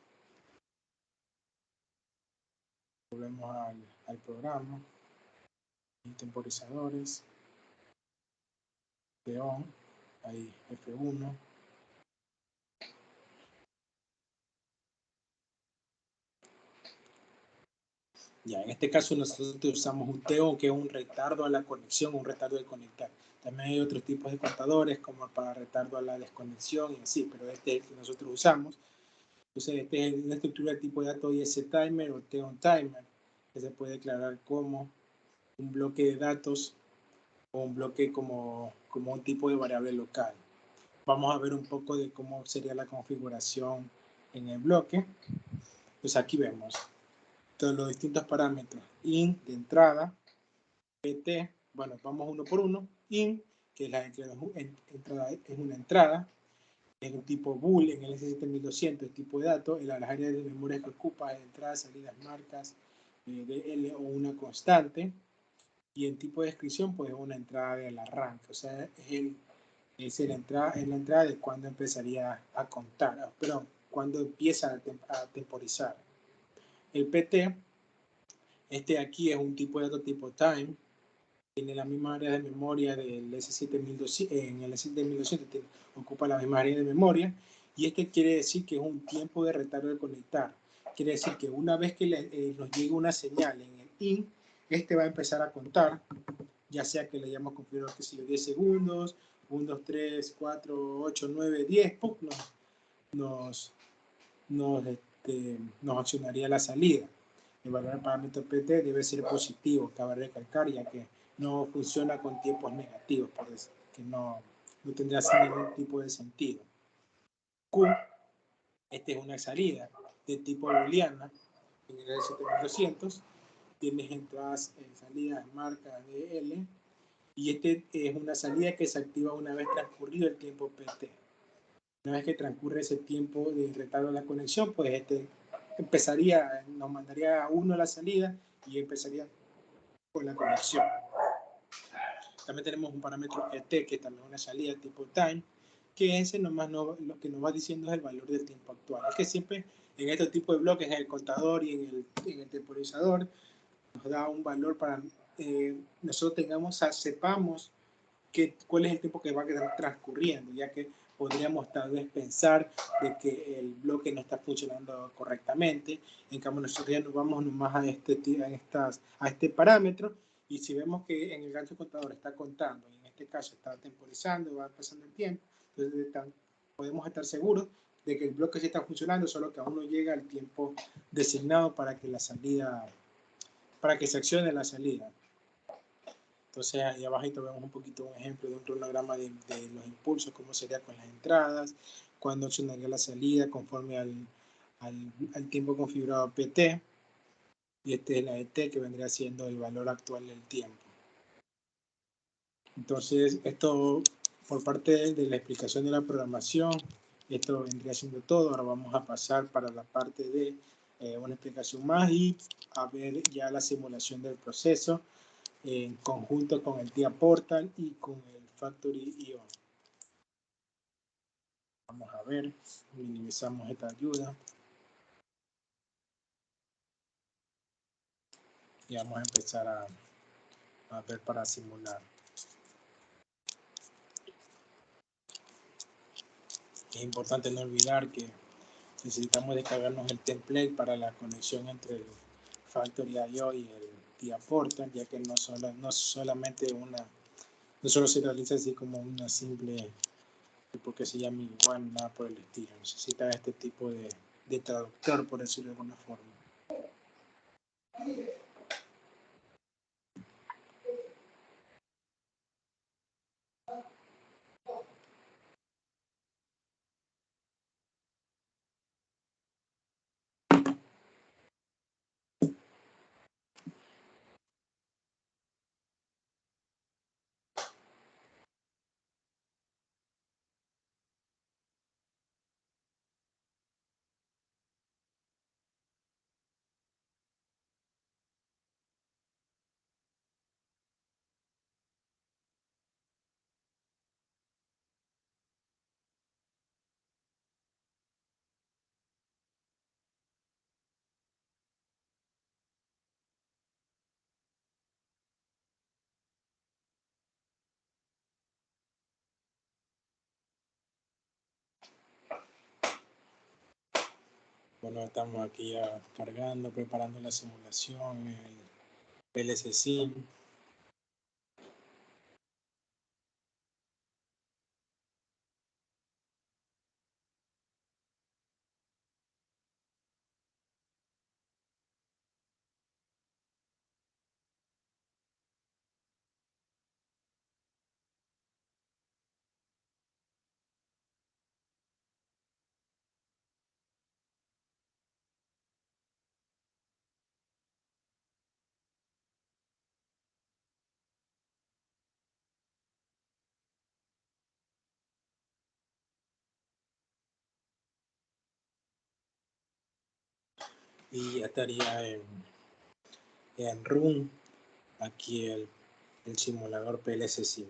Volvemos al programa. Temporizadores. On, ahí F1. Ya, en este caso nosotros usamos un TEON, que es un retardo a la conexión, un retardo de conectar. También hay otros tipos de contadores como para retardo a la desconexión y así, pero este es el que nosotros usamos. Entonces, este es una estructura de tipo de datos IS-Timer o TEON Timer, que se puede declarar como un bloque de datos o un bloque como un tipo de variable local. Vamos a ver un poco de cómo sería la configuración en el bloque. Pues aquí vemos todos los distintos parámetros. In de entrada, PT, bueno, vamos uno por uno. In, que es la entrada, es una entrada, es un tipo bool en el S7200, el tipo de datos, las áreas de memoria que ocupa, entradas, salidas, marcas, DL o una constante, y en tipo de descripción, pues una entrada del arranque, o sea, es la entrada de cuando empezaría a contar, perdón, cuando empieza a temporizar. El PT, aquí es un tipo de dato tipo time, tiene la misma área de memoria del S7200, en el S7200 ocupa la misma área de memoria, y este quiere decir que es un tiempo de retardo de conectar. Quiere decir que una vez que nos llegue una señal en el IN, va a empezar a contar, ya sea que le hayamos configurado que si 10 segundos, 1, 2, 3, 4, 8, 9, 10, nos accionaría la salida. El valor del parámetro PT debe ser positivo, cabe recalcar, ya que no funciona con tiempos negativos, por eso que no tendría ningún tipo de sentido. Q, es una salida de tipo booleana en el S7200, tienes entradas en salidas marca DL, y este es una salida que se activa una vez transcurrido el tiempo PT. Una vez que transcurre ese tiempo de retardo de la conexión, pues empezaría, nos mandaría a uno a la salida y empezaría con la conexión. También tenemos un parámetro ET, que también es una salida tipo time, que ese nomás lo que nos va diciendo es el valor del tiempo actual. Es que siempre en este tipo de bloques, en el contador y en el temporizador, nos da un valor para nosotros sepamos cuál es el tiempo que va a quedar transcurriendo, ya que podríamos tal vez pensar de que el bloque no está funcionando correctamente. En cambio, nosotros ya nos vamos nomás a este parámetro, y si vemos que en el gancho contador está contando, y en este caso está temporizando, va pasando el tiempo, entonces podemos estar seguros de que el bloque sí está funcionando, solo que aún no llega el tiempo designado para que para que se accione la salida. Entonces ahí abajito vemos un poquito un ejemplo de un cronograma de los impulsos, cómo sería con las entradas, cuándo accionaría la salida conforme al tiempo configurado PT, y este es la ET, que vendría siendo el valor actual del tiempo. Entonces esto, por parte de la explicación de la programación, esto vendría siendo todo. Ahora vamos a pasar para la parte de una explicación más y a ver ya la simulación del proceso en conjunto con el TIA Portal y con el Factory.io. Vamos a ver, minimizamos esta ayuda y vamos a empezar a ver para simular. Es importante no olvidar que necesitamos descargarnos el template para la conexión entre el Factory.io y el TIA Portal, ya que no solamente no solo se realiza así como una simple, porque se llama igual, nada por el estilo. Necesita este tipo de traductor, por decirlo de alguna forma. Bueno, estamos aquí ya cargando, preparando la simulación, el PLC Sim. Y ya estaría en run aquí el simulador PLC Sim.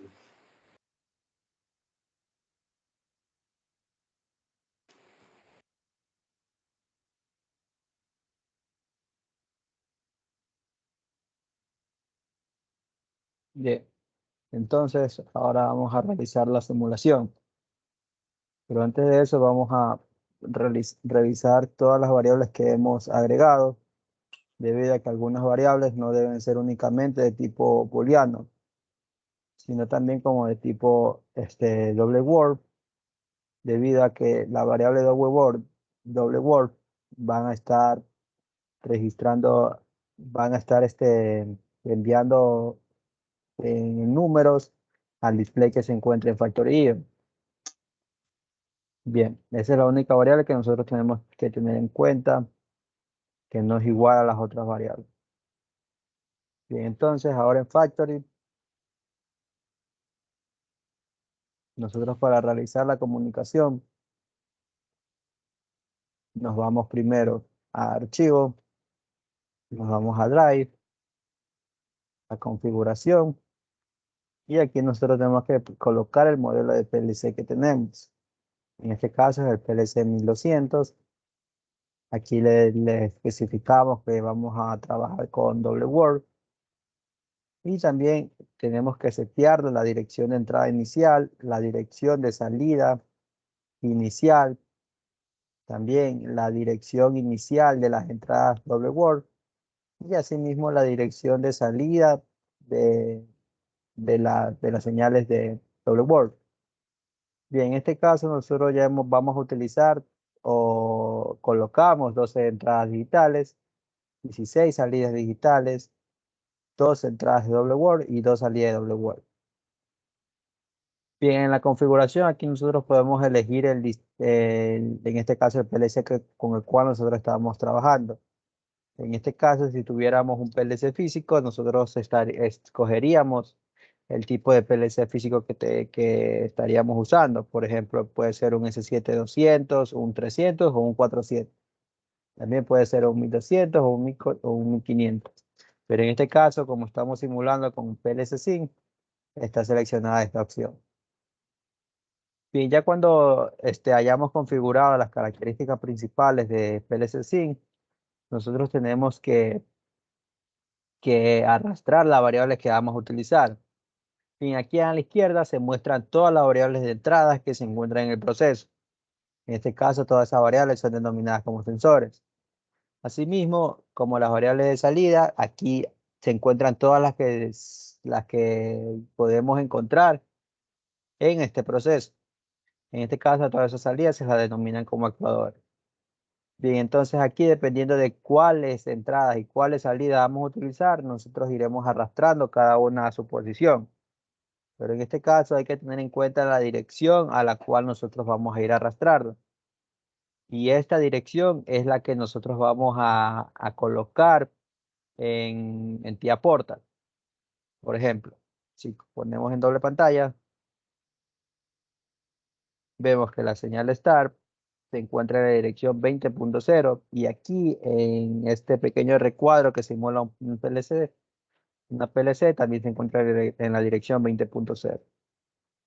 Bien, entonces ahora vamos a realizar la simulación. Pero antes de eso vamos a revisar todas las variables que hemos agregado, debido a que algunas variables no deben ser únicamente de tipo booleano, sino también como de tipo double word, debido a que la variable double word van a estar registrando, van a estar enviando en números al display que se encuentra en Factory. Bien, esa es la única variable que nosotros tenemos que tener en cuenta, que no es igual a las otras variables. Bien, entonces ahora en Factory, nosotros para realizar la comunicación, nos vamos primero a Archivo, nos vamos a Drive, a Configuración, y aquí nosotros tenemos que colocar el modelo de PLC que tenemos. En este caso es el PLC 1200. Aquí le especificamos que vamos a trabajar con doble Word. Y también tenemos que setear la dirección de entrada inicial, la dirección de salida inicial, también la dirección inicial de las entradas doble Word y asimismo la dirección de salida de, de las señales de doble Word. Bien, en este caso nosotros ya vamos a utilizar o colocamos 12 entradas digitales, 16 salidas digitales, 2 entradas de doble Word y 2 salidas de doble Word. Bien, en la configuración aquí nosotros podemos elegir en este caso el PLC con el cual nosotros estábamos trabajando. En este caso, si tuviéramos un PLC físico, nosotros escogeríamos el tipo de PLC físico que estaríamos usando. Por ejemplo, puede ser un S7-200, un 300 o un 400. También puede ser un 1200 o un 1500. Pero en este caso, como estamos simulando con un PLC SYNC, está seleccionada esta opción. Bien, ya cuando hayamos configurado las características principales de PLC SYNC, nosotros tenemos que arrastrar las variables que vamos a utilizar. Bien, aquí a la izquierda se muestran todas las variables de entrada que se encuentran en el proceso. En este caso, todas esas variables son denominadas como sensores. Asimismo, como las variables de salida, aquí se encuentran todas las que podemos encontrar en este proceso. En este caso, todas esas salidas se las denominan como actuadores. Bien, entonces aquí dependiendo de cuáles entradas y cuáles salidas vamos a utilizar, nosotros iremos arrastrando cada una a su posición. Pero en este caso hay que tener en cuenta la dirección a la cual nosotros vamos a ir arrastrando. Y esta dirección es la que nosotros vamos a colocar en TIA Portal. Por ejemplo, si ponemos en doble pantalla, vemos que la señal Start se encuentra en la dirección 20.0 y aquí en este pequeño recuadro que simula un PLC, una PLC también se encuentra en la dirección 20.0.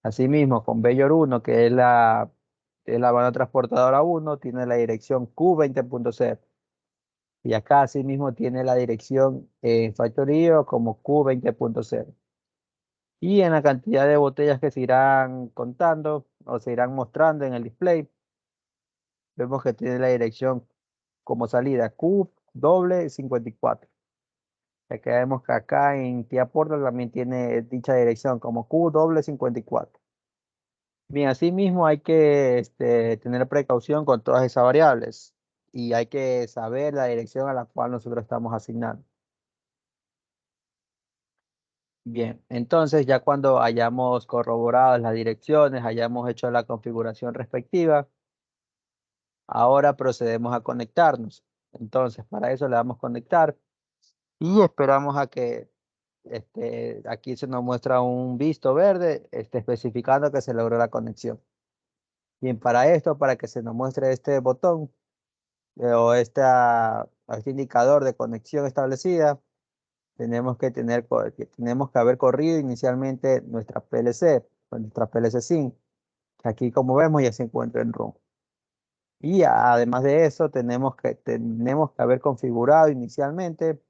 Asimismo, con Bellor 1, que es la banda transportadora 1, tiene la dirección Q20.0. Y acá asimismo tiene la dirección en factorío como Q20.0. Y en la cantidad de botellas que se irán contando o se irán mostrando en el display, vemos que tiene la dirección como salida Q doble 54. Ya que vemos que acá en TIA Portal también tiene dicha dirección como Q doble 54. Bien, asimismo hay que tener precaución con todas esas variables y hay que saber la dirección a la cual nosotros estamos asignando. Bien, entonces ya cuando hayamos corroborado las direcciones, hayamos hecho la configuración respectiva, ahora procedemos a conectarnos. Entonces, para eso le damos conectar y esperamos a que aquí se nos muestra un visto verde especificando que se logró la conexión. Bien, para esto, para que se nos muestre este botón o este indicador de conexión establecida, tenemos que haber corrido inicialmente nuestra PLC SYNC, que aquí como vemos ya se encuentra en RUN. Y además de eso, tenemos que haber configurado inicialmente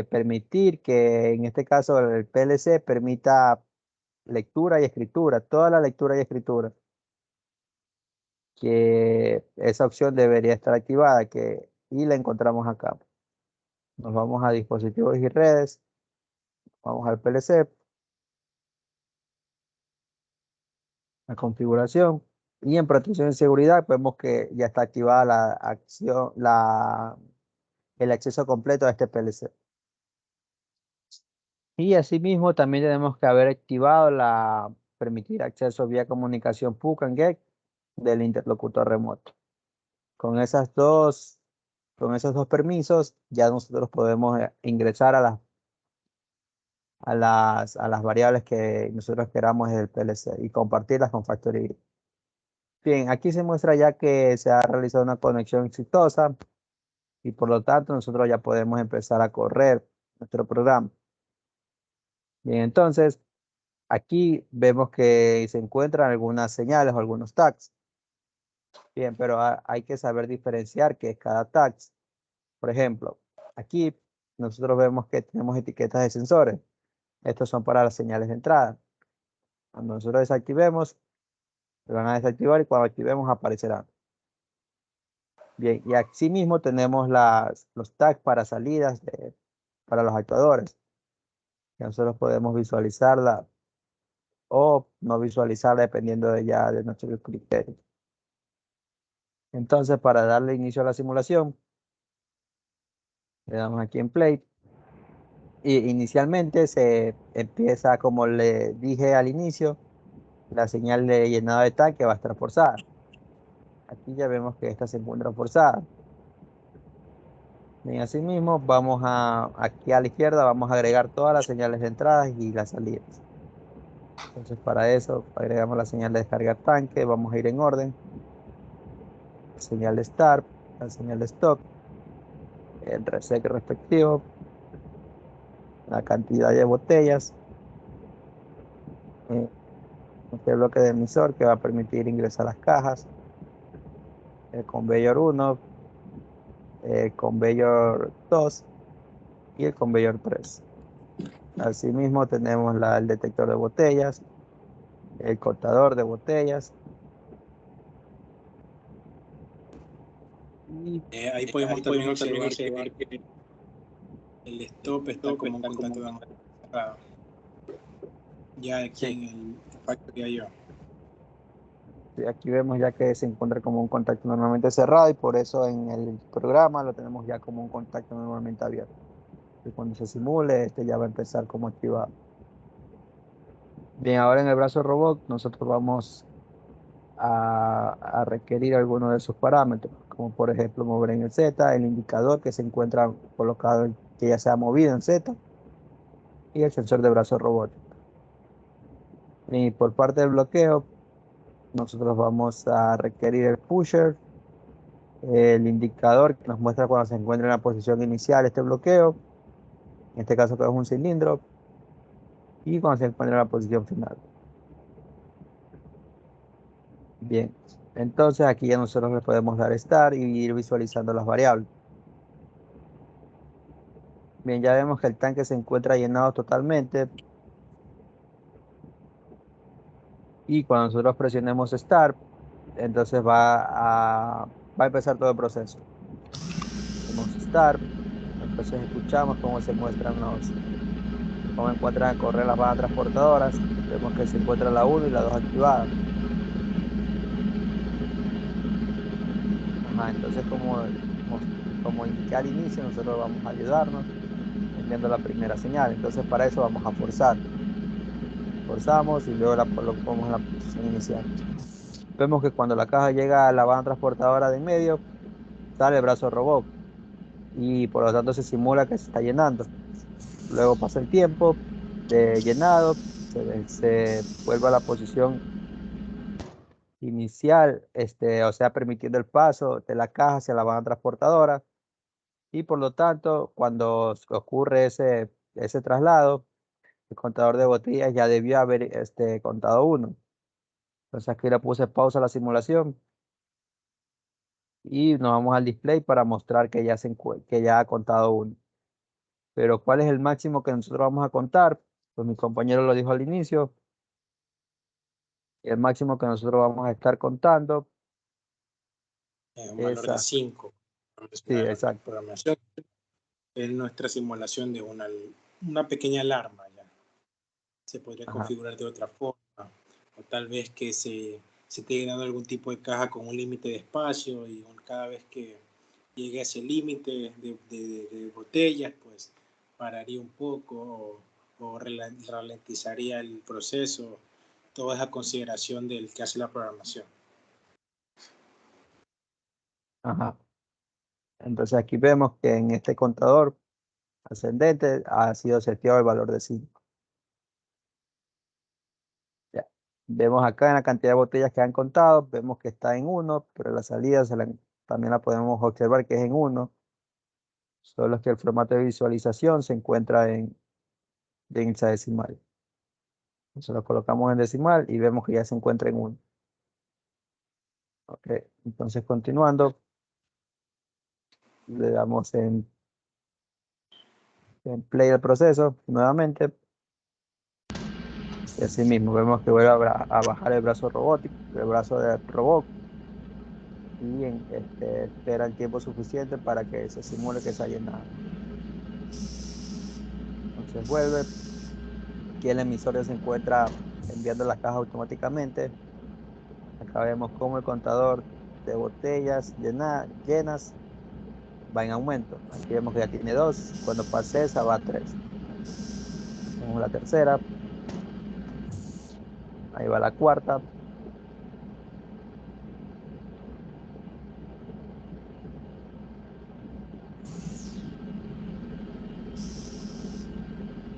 permitir que en este caso el PLC permita lectura y escritura, toda la lectura y escritura, que esa opción debería estar activada, y la encontramos acá. Nos vamos a dispositivos y redes, vamos al PLC, a configuración, y en protección y seguridad vemos que ya está activada el acceso completo a este PLC. Y asimismo también tenemos que haber activado permitir acceso vía comunicación PUC and GET del interlocutor remoto. Con esas dos Con esos dos permisos ya nosotros podemos ingresar a las variables que nosotros queramos del PLC y compartirlas con Factory. Bien, aquí se muestra ya que se ha realizado una conexión exitosa y por lo tanto nosotros ya podemos empezar a correr nuestro programa. Bien, entonces aquí vemos que se encuentran algunas señales o algunos tags. Bien, pero hay que saber diferenciar qué es cada tag. Por ejemplo, aquí nosotros vemos que tenemos etiquetas de sensores. Estos son para las señales de entrada. Cuando nosotros desactivemos, se van a desactivar y cuando activemos aparecerán. Bien, y aquí mismo tenemos los tags para salidas para los actuadores. Que nosotros podemos visualizarla o no visualizarla dependiendo de nuestro criterio. Entonces, para darle inicio a la simulación, le damos aquí en Play. Y inicialmente se empieza, como le dije al inicio, la señal de llenado de tanque va a estar forzada. Aquí ya vemos que esta se encuentra forzada. Bien, asimismo, aquí a la izquierda vamos a agregar todas las señales de entradas y las salidas. Entonces, para eso, agregamos la señal de descargar tanque, vamos a ir en orden. Señal de start, la señal de stop, el reset respectivo, la cantidad de botellas, este bloque de emisor que va a permitir ingresar las cajas, el conveyor 1, el conveyor 2 y el conveyor 3. Asimismo tenemos el detector de botellas, el cortador de botellas y Ahí podemos también observar que el stop está como un contacto de amarrado cerrado. Ya aquí sí, en el Factory IO. sí, aquí vemos ya que se encuentra como un contacto normalmente cerrado y por eso en el programa lo tenemos ya como un contacto normalmente abierto. Y cuando se simule, este ya va a empezar como activado. Bien, ahora en el brazo robot nosotros vamos a requerir algunos de sus parámetros, como por ejemplo mover en el Z, el indicador que se encuentra colocado, que ya se ha movido en Z, y el sensor de brazo robótico. Y por parte del bloqueo, nosotros vamos a requerir el pusher, el indicador que nos muestra cuando se encuentra en la posición inicial este bloqueo, en este caso que es un cilindro, y cuando se encuentra en la posición final. Bien, entonces aquí ya nosotros le podemos dar start y ir visualizando las variables. Bien, ya vemos que el tanque se encuentra llenado totalmente y cuando nosotros presionemos Start, entonces va a empezar todo el proceso. Hacemos Start, entonces escuchamos cómo se muestran cómo encuentran a correr las bandas transportadoras. Vemos que se encuentra la 1 y la 2 activadas. Ajá, entonces como indiqué al inicio, nosotros vamos a ayudarnos enviando la primera señal. Entonces para eso vamos a forzar. Forzamos y luego lo ponemos en la posición inicial. Vemos que cuando la caja llega a la banda transportadora de en medio, sale el brazo robot y por lo tanto se simula que se está llenando. Luego pasa el tiempo de llenado, se vuelve a la posición inicial, o sea, permitiendo el paso de la caja hacia la banda transportadora y por lo tanto, cuando ocurre ese traslado, el contador de botellas ya debió haber contado 1. Entonces aquí le puse pausa a la simulación y nos vamos al display para mostrar que que ya ha contado 1. Pero ¿cuál es el máximo que nosotros vamos a contar? Pues mi compañero lo dijo al inicio. El máximo que nosotros vamos a estar contando Un es valor de 5 sí, de la exacto. programación. Es nuestra simulación de una pequeña alarma. Ya se podría Ajá, configurar de otra forma, o tal vez que se esté llenando algún tipo de caja con un límite de espacio y cada vez que llegue a ese límite de botellas, pues pararía un poco o ralentizaría el proceso, toda esa consideración del que hace la programación. ajá. Entonces aquí vemos que en este contador ascendente ha sido seteado el valor de 5. Ya. Vemos acá en la cantidad de botellas que han contado, vemos que está en 1, pero la salida también la podemos observar que es en 1. Solo que el formato de visualización se encuentra en hexadecimal. Entonces lo colocamos en decimal y vemos que ya se encuentra en 1. Ok, entonces continuando, le damos en play el proceso nuevamente. Y así mismo vemos que vuelve a bajar el brazo robótico, el brazo del robot, y espera el tiempo suficiente para que se simule que se ha llenado. Entonces vuelve, aquí el emisor ya se encuentra enviando las cajas automáticamente. Acá vemos cómo el contador de botellas llenas va en aumento. Aquí vemos que ya tiene 2, cuando pase esa va a 3. Vemos la tercera, ahí va la cuarta,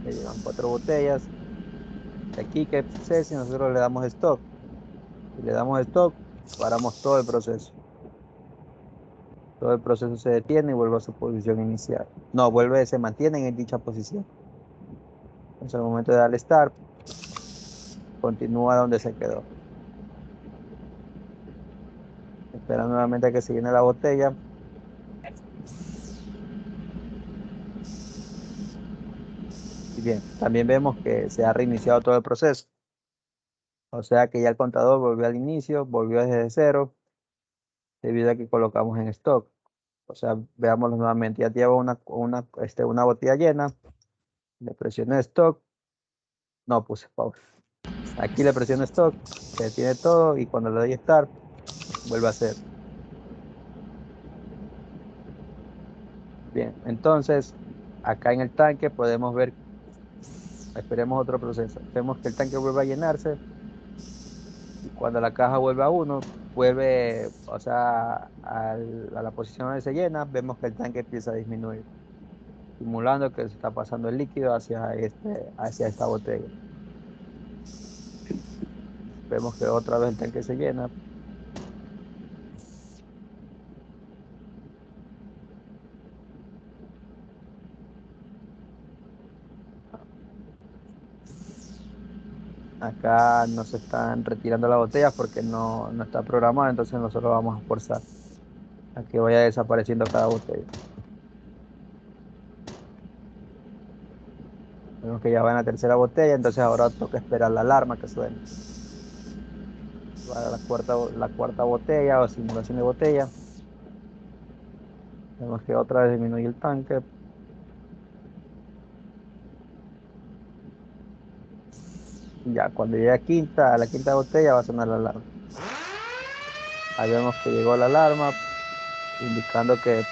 le llevan 4 botellas. Aquí, ¿qué sucede si nosotros le damos stop? Si le damos stop, paramos todo el proceso. Todo el proceso se detiene y vuelve a su posición inicial. No, se mantiene en dicha posición. Entonces, al momento de darle start, continúa donde se quedó. Espera nuevamente a que se llene la botella. Y bien, también vemos que se ha reiniciado todo el proceso. O sea que ya el contador volvió al inicio, volvió desde cero, debido a que colocamos en stock. O sea, veámoslo nuevamente. Ya lleva una botella llena. Le presioné stock. No puse pausa. Aquí le presiono stop, se detiene todo y cuando le doy start, vuelve a hacer. Bien, entonces acá en el tanque podemos ver, esperemos otro proceso. Vemos que el tanque vuelve a llenarse y cuando la caja vuelve a 1, vuelve, o sea, a la posición donde se llena, vemos que el tanque empieza a disminuir, simulando que se está pasando el líquido hacia esta botella. Vemos que otra vez el tanque se llena. Acá no se están retirando las botellas porque no está programado, entonces nosotros vamos a forzar a que vaya desapareciendo cada botella. Vemos que ya va en la tercera botella, entonces ahora toca esperar la alarma que suene. Va a la cuarta botella o simulación de botella. Vemos que otra vez disminuye el tanque. Ya cuando llegue a la quinta botella va a sonar la alarma. Ahí vemos que llegó la alarma, indicando que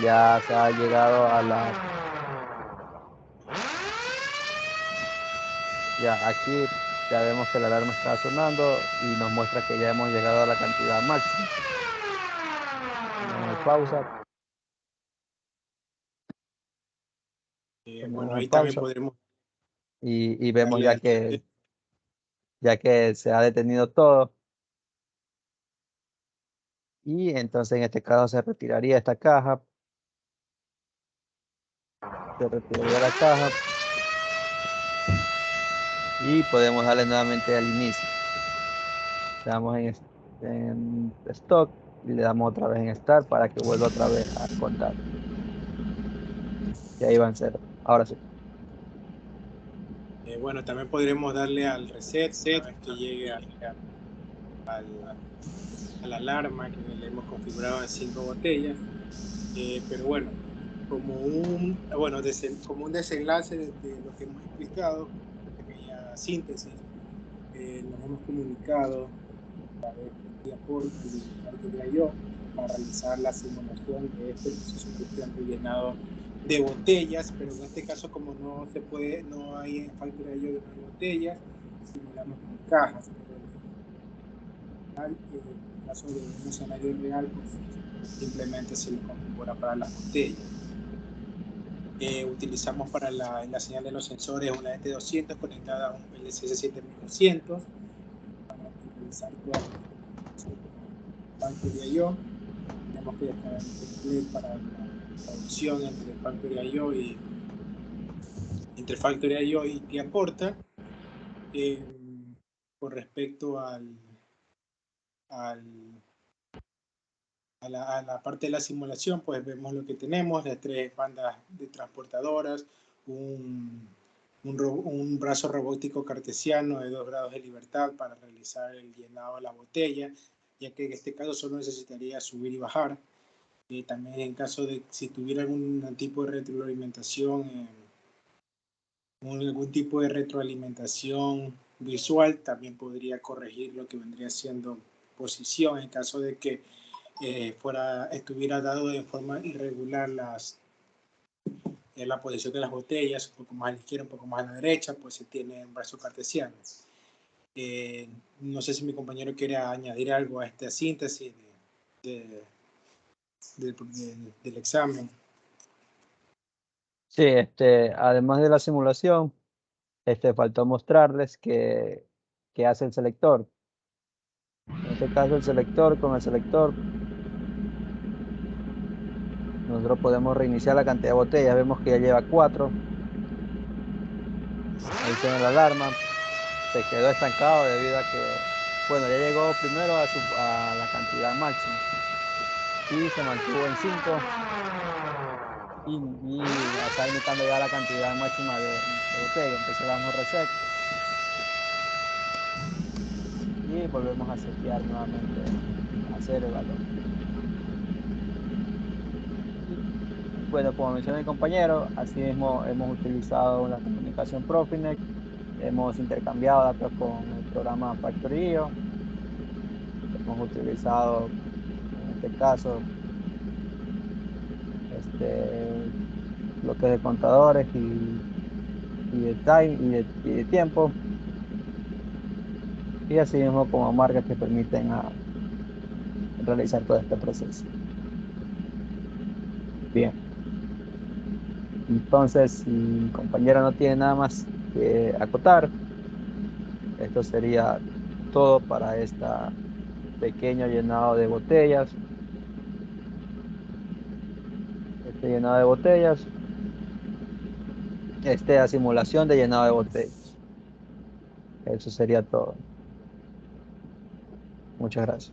ya se ha llegado ya aquí ya vemos que la alarma está sonando y nos muestra que ya hemos llegado a la cantidad máxima. Ponemos pausa. Bueno, Ponemos en ahí también pausa podremos y vemos darle adelante. ya que se ha detenido todo. Y entonces en este caso se retiraría esta caja. Se retiraría la caja y podemos darle nuevamente al inicio. Le damos en stock y le damos otra vez en start para que vuelva otra vez a contar. Y ahí van cero. Ahora sí. Bueno, también podremos darle al reset una vez que llegue a la alarma que le hemos configurado en 5 botellas. Pero bueno, como un desenlace de lo que hemos explicado, una pequeña síntesis, nos hemos comunicado vía portal y Factory.io para realizar la simulación de este proceso industrial de llenado de botellas, pero en este caso como no se puede, no hay en Factory.io, no hay botellas, simulamos con cajas, pero En caso de un escenario real, pues simplemente se le configura para las botellas. Utilizamos para la señal de los sensores una ET200 conectada a un PLC 7200 para realizar toda la Factory.io. Tenemos que descargar el template para la traducción entre Factory.io y Tiaporta. Con respecto al a la parte de la simulación, pues vemos lo que tenemos, las 3 bandas de transportadoras, un brazo robótico cartesiano de 2 grados de libertad para realizar el llenado de la botella, ya que en este caso solo necesitaría subir y bajar. También en caso de si tuviera algún tipo de retroalimentación, algún tipo de retroalimentación visual, también podría corregir lo que vendría siendo posición en caso de que estuviera dado de forma irregular la posición de las botellas, un poco más a la izquierda, un poco más a la derecha, pues se tiene un brazo cartesiano. No sé si mi compañero quiere añadir algo a esta síntesis del examen. Sí, además de la simulación, faltó mostrarles que hace el selector. En este caso, con el selector, nosotros podemos reiniciar la cantidad de botellas. Vemos que ya lleva 4. Ahí suena la alarma. Se quedó estancado debido a que, bueno, ya llegó primero a la cantidad máxima y se mantuvo en 5 y está imitando ya la cantidad máxima de botella. Entonces le damos reset y volvemos a setear nuevamente a 0 el valor. Bueno, como mencionó mi compañero, así mismo hemos utilizado la comunicación Profinet, hemos intercambiado datos con el programa Factorio, hemos utilizado en este caso bloques de contadores de time y de tiempo, y así mismo como marcas que permiten realizar todo este proceso. Bien, entonces si mi compañero no tiene nada más que acotar, esto sería todo para esta pequeño llenado de botellas, llenado de botellas, simulación de llenado de botellas. Eso sería todo. Muchas gracias.